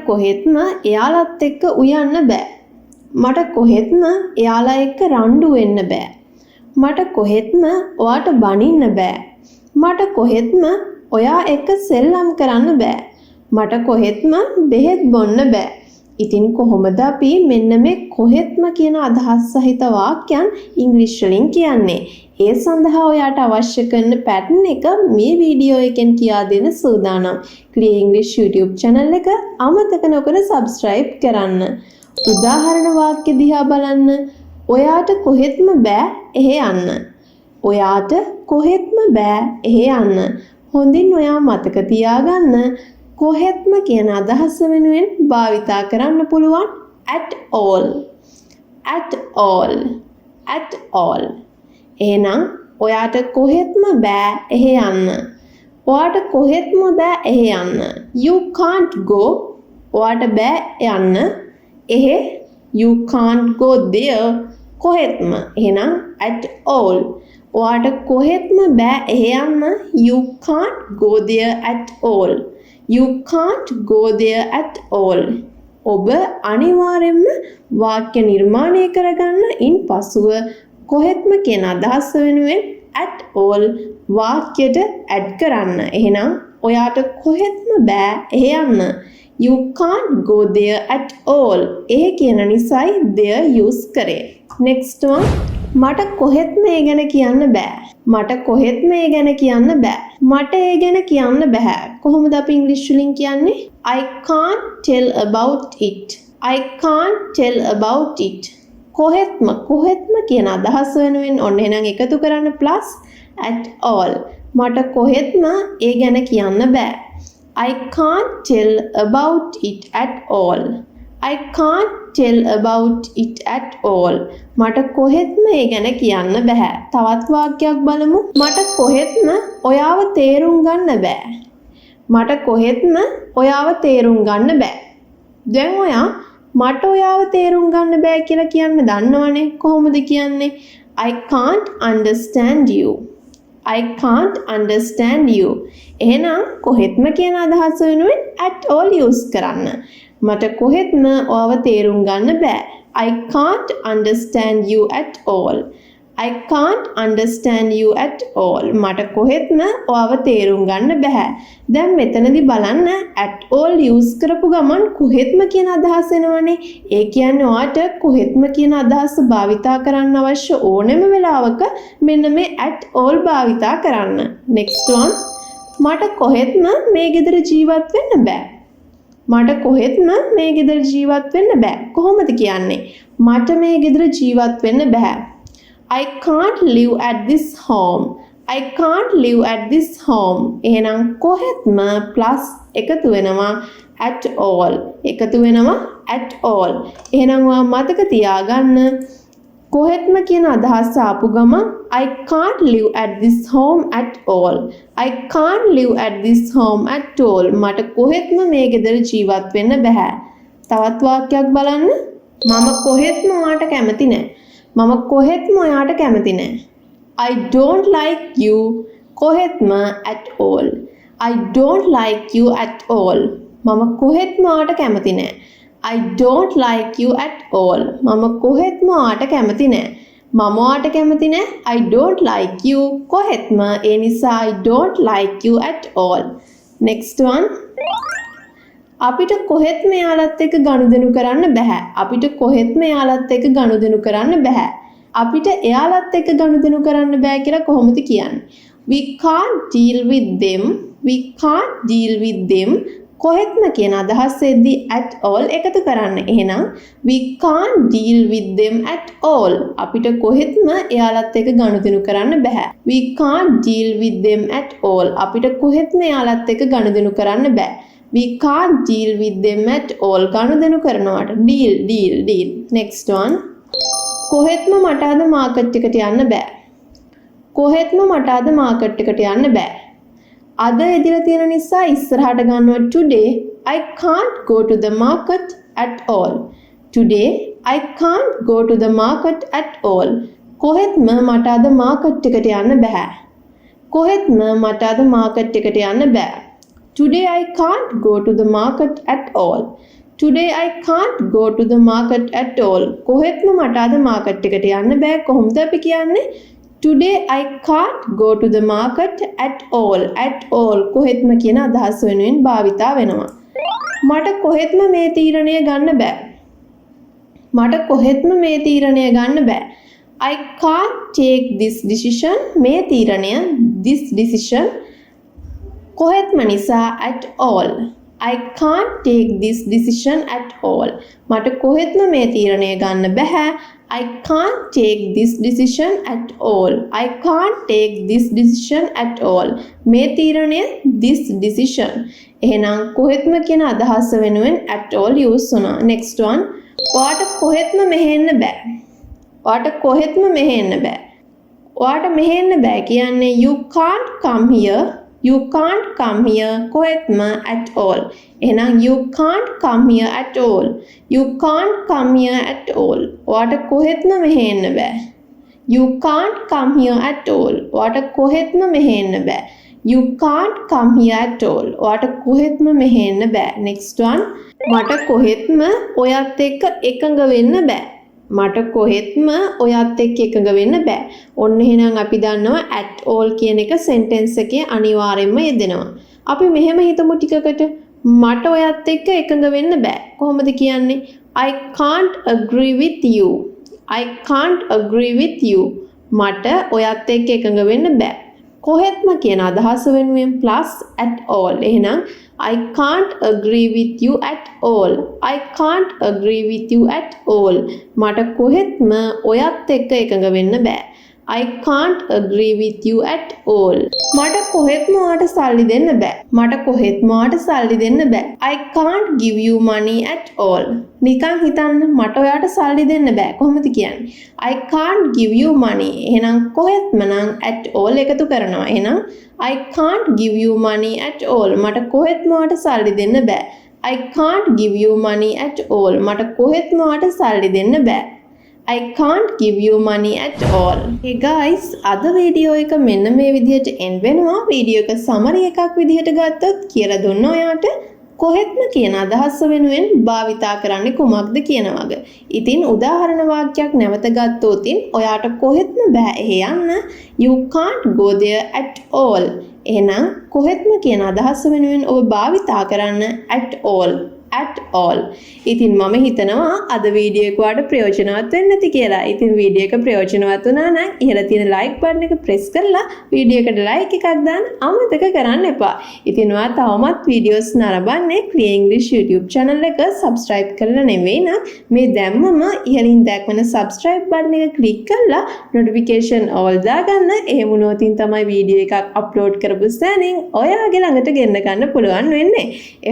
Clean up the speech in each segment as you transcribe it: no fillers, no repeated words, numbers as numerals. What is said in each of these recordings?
කොහෙත්ම එයාලත් එක්ක උයන්න බෑ. මට කොහෙත්ම එයාලා එක්ක රණ්ඩු වෙන්න බෑ. මට කොහෙත්ම ඔයාට බනින්න බෑ. මට කොහෙත්ම ඔයා එක්ක සෙල්ලම් කරන්න බෑ. මට කොහෙත්ම බෙහෙත් බොන්න බෑ. ඉතින් කොහොමද අපි මෙන්න මේ කොහෙත්ම කියන අදහස් සහිත වාක්‍යයන් ඉංග්‍රීසි වලින් කියන්නේ? ඒ සඳහා ඔයාට අවශ්‍ය කරන පැටර්න් එක මේ වීඩියෝ එකෙන් කියා දෙන්න සූදානම්. Clear English YouTube channel එක අමතක නොකර subscribe කරන්න. උදාහරණ වාක්‍ය දිහා බලන්න. ඔයාට කොහෙත්ම බෑ එහෙ යන්න. ඔයාට කොහෙත්ම බෑ එහෙ යන්න. හොඳින් ඔයා මතක තියාගන්න. කොහෙත්ම කියන අදහස වෙනුවෙන් භාවිතා කරන්න පුළුවන් at all. at all. at all. එහෙනම් ඔයාට කොහෙත්ම බෑ එහෙ යන්න. ඔයාට කොහෙත්ම බෑ එහෙ යන්න. You can't go. ඔයාට බෑ යන්න. එහෙ you can't go there. කොහෙත්ම. එහෙනම් at all. ඔයාට කොහෙත්ම බෑ එහෙ යන්න. You can't go there at all. You can't go there at all. ඔබ අනිවාර්යෙන්ම වාක්‍ය නිර්මාණය කරගන්න ඉන්පසුව කොහෙත්ම කියන අදහස වෙනුවෙන් at all වාක්‍යයට add කරන්න. එහෙනම් ඔයාට කොහෙත්ම බෑ එහෙ යන්න. You can't go there at all. ඒ කියන නිසායි there use කරේ. Next one. මට කොහෙත්ම ඒ ගැන කියන්න බෑ. මට කොහෙත්ම ඒ ගැන කියන්න බෑ. මට ඒ ගැන කියන්න බෑ. කොහොමද අපි ඉංග්‍රීසි වලින් කියන්නේ? I can't tell about it. I can't tell about it. කොහෙත්ම කියන අදහස වෙනුවෙන් ඔන්න එහෙනම් එකතු කරන්න plus at all. මට කොහෙත්ම ඒ ගැන කියන්න බෑ. I can't tell about it at all. I can't tell about it at all. මට කොහෙත්ම ඒ ගැන කියන්න බෑ. තවත් වාක්‍යයක් බලමු. මට කොහෙත්ම ඔයාව තේරුම් ගන්න බෑ. මට කොහෙත්ම ඔයාව තේරුම් ගන්න බෑ. දැන් ඔයා මට ඔයාව තේරුම් ගන්න බෑ කියලා කියන්න දන්නවනේ. කොහොමද කියන්නේ? I can't understand you. I can't understand you. එහෙනම් කොහෙත්ම කියන අදහස වෙනුවෙන් at all use කරන්න. මට කොහෙත්ම ඔයාව තේරුම් ගන්න බෑ. I can't understand you at all. I can't understand you at all. මට කොහෙත්ම ඔයාව තේරුම් ගන්න බෑ. දැන් මෙතනදි බලන්න at all use කරපු ගමන් කොහෙත්ම කියන අදහස එනවනේ. ඒ කියන්නේ ඔයාට කොහෙත්ම කියන අදහස භාවිතා කරන්න අවශ්‍ය ඕනෙම වෙලාවක මෙන්න මේ at all භාවිතා කරන්න. Next one. මට කොහෙත්ම මේ ගෙදර ජීවත් වෙන්න බෑ. මට කොහෙත්ම මේ ගෙදර ජීවත් වෙන්න බෑ. කොහොමද කියන්නේ? මට මේ ගෙදර ජීවත් වෙන්න බෑ. I can't live at this home. I can't live at this home. එහෙනම් කොහෙත්ම plus එකතු වෙනවා at all. එකතු වෙනවා at all. එහෙනම් ඔයා මතක තියාගන්න කොහෙත්ම කියන අදහස ආපු ගමන් I can't live at this home at all. I can't live at this home at all. මට කොහෙත්ම මේ ගෙදර ජීවත් වෙන්න බෑ. තවත් වාක්‍යයක් බලන්න. මම කොහෙත්ම ඔයාට කැමති නෑ. මම කොහෙත්ම ඔයාට කැමති නෑ. I don't like you කොහෙත්ම at all. I don't like you at all. මම කොහෙත්ම ඔයාට කැමති නෑ. I don't like you at all. මම කොහෙත්ම ඔයාට කැමති නෑ. මම ඔයාට කැමති නෑ. I don't like you කොහෙත්ම. ඒ නිසා I don't like you at all. Next one. අපිට කොහෙත්ම එයාලත් එක්ක ගනුදෙනු කරන්න බෑ. අපිට කොහෙත්ම එයාලත් එක්ක ගනුදෙනු කරන්න බෑ. අපිට එයාලත් එක්ක ගනුදෙනු කරන්න බෑ කියලා කොහොමද කියන්නේ? We can't deal with them. We can't deal with them. කොහෙත්ම කියන අදහස් එද්දී at all එකතු කරන්න. එහෙනම් we can't deal with them at all. අපිට කොහෙත්ම එයාලත් එක්ක ගනුදෙනු කරන්න බෑ. We can't deal with them at all. අපිට කොහෙත්ම එයාලත් එක්ක ගනුදෙනු කරන්න බෑ. We can't deal with them at all. ගනුදෙනු කරනවාට deal. Next one. කොහෙත්ම මට අද මාකට් එකට යන්න බෑ. කොහෙත්ම මට අද මාකට් එකට යන්න බෑ. අද එදිලා තියෙන නිසා ඉස්සරහට ගන්නවා today I can't go to the market at all. Today I can't go to the market at all. කොහෙත්ම මට අද මාකට් එකට යන්න බෑ. කොහෙත්ම මට අද මාකට් එකට යන්න බෑ. Today I can't go to the market at all. Today I can't go to the market at all. කොහෙත්ම මට අද මාකට් එකට යන්න බෑ. කොහොමද අපි කියන්නේ? Today I can't go to the market at all. At all කොහෙත්ම කියන අදහස වෙනුවෙන් භාවිතා වෙනවා. මට කොහෙත්ම මේ තීරණය ගන්න බෑ. මට කොහෙත්ම මේ තීරණය ගන්න බෑ. I can't take this decision. මේ තීරණය this decision කොහෙත්ම නිසා at all. I can't take this decision at all. මට කොහෙත්ම මේ තීරණය ගන්න බෑ. I can't take this decision at all. I can't take this decision at all. මේ තීරණය this decision. එහෙනම් කොහෙත්ම කියන අදහස වෙනුවෙන් at all use වුණා. Next one. ඔයාට කොහෙත්ම මෙහෙන්න බෑ. ඔයාට කොහෙත්ම මෙහෙන්න බෑ. ඔයාට මෙහෙන්න බෑ කියන්නේ you can't come here. You can't come here කොහෙත්ම at all. එහෙනම් you can't come here at all. You can't come here at all. ඔයාට කොහෙත්ම මෙහෙන්න බෑ. You can't come here at all. ඔයාට කොහෙත්ම මෙහෙන්න බෑ. You can't come here at all. ඔයාට කොහෙත්ම මෙහෙන්න බෑ. Next one. මට කොහෙත්ම ඔයත් එක්ක එකඟ වෙන්න බෑ. මට කොහෙත්ම ඔයත් එක්ක එකඟ වෙන්න බෑ. ඔන්න එහෙනම් අපි දන්නවා at all කියන එක sentence එකේ අනිවාර්යෙන්ම යෙදෙනවා. අපි මෙහෙම හිතමු ටිකකට. මට ඔයත් එක්ක එකඟ වෙන්න බෑ. කොහොමද කියන්නේ? I can't agree with you. I can't agree with you. මට ඔයත් එක්ක එකඟ වෙන්න බෑ. කොහෙත්ම කියන අදහස වෙනුවෙන් plus at all. එහෙනම් I can't agree with you at all. I can't agree with you at all. මට කොහෙත්ම ඔයත් එක්ක එකඟ වෙන්න බෑ. I can't agree with you at all. මට කොහෙත්ම ඔයාට සල්ලි දෙන්න බෑ. මට කොහෙත්ම ඔයාට සල්ලි දෙන්න බෑ. I can't give you money at all. නිකන් හිතන්න මට ඔයාට සල්ලි දෙන්න බෑ. කොහොමද කියන්නේ? I can't give you money. එහෙනම් කොහෙත්ම නම් at all එකතු කරනවා. එහෙනම් I can't give you money at all. මට කොහෙත්ම ඔයාට සල්ලි දෙන්න බෑ. I can't give you money at all. මට කොහෙත්ම ඔයාට සල්ලි දෙන්න බෑ. I can't give you money at all. Hey guys, අද වීඩියෝ එක මෙන්න මේ විදිහට end වෙනවා. වීඩියෝ එක summary එකක් විදිහට ගත්තොත් කියලා දුන්න ඔයාට කොහෙත්ම කියන අදහස වෙනුවෙන් භාවිතා කරන්නේ කුමක්ද කියන වගේ. ඉතින් උදාහරණ වාක්‍යයක් නැවත ගත්තොත් ඔයාට කොහෙත්ම බෑ එහෙ යන්න. You can't go there at all. එහෙනම් කොහෙත්ම කියන අදහස වෙනුවෙන් ඔබ භාවිතා කරන්න at all. at all. ඉතින් මම හිතනවා අද වීඩියෝ එක ඔයාලට ප්‍රයෝජනවත් වෙන්න ඇති කියලා. ඉතින් වීඩියෝ එක ප්‍රයෝජනවත් වුණා නම් ඉහළ තියෙන like button එක press කරලා වීඩියෝ එකට like එකක් දාන්න අමතක කරන්න එපා. ඉතින් ඔයා තවමත් videos නරඹන්නේ Clear English YouTube channel එක subscribe කරලා නෙවෙයි නම් මේ දැම්මම ඉහළින් දක්වන subscribe button එක click කරලා notification all දාගන්න. එහෙම වුණොත් තමයි වීඩියෝ එකක් upload කරපු සැනින් ඔයාගේ ළඟට ගෙන්න ගන්න පුළුවන් වෙන්නේ.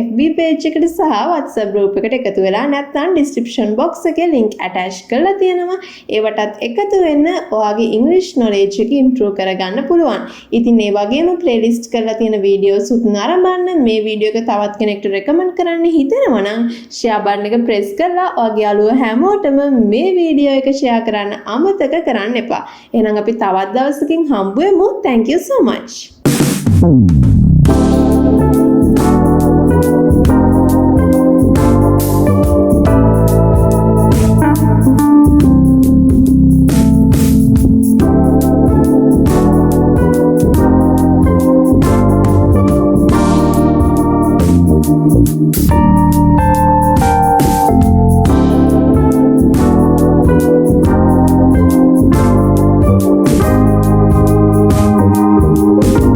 FB page එකට සහ WhatsApp group එකට එකතු වෙලා නැත්නම් description box එකේ link attach කරලා තියෙනවා. ඒවටත් එකතු වෙන්න ඔයාගේ English knowledge එක improve කරගන්න පුළුවන්. ඉතින් මේ වගේම playlist කරලා තියෙන videos උත් නරඹන්න. මේ වීඩියෝ එක තවත් කෙනෙක්ට recommend කරන්න හිතෙනවා නම් share button එක press කරලා ඔයාගේ යාළුවෝ හැමෝටම මේ වීඩියෝ එක share කරන්න අමතක කරන්න එපා. එහෙනම් අපි තවත් දවසකින් හම්බ වෙමු. Thank you so much.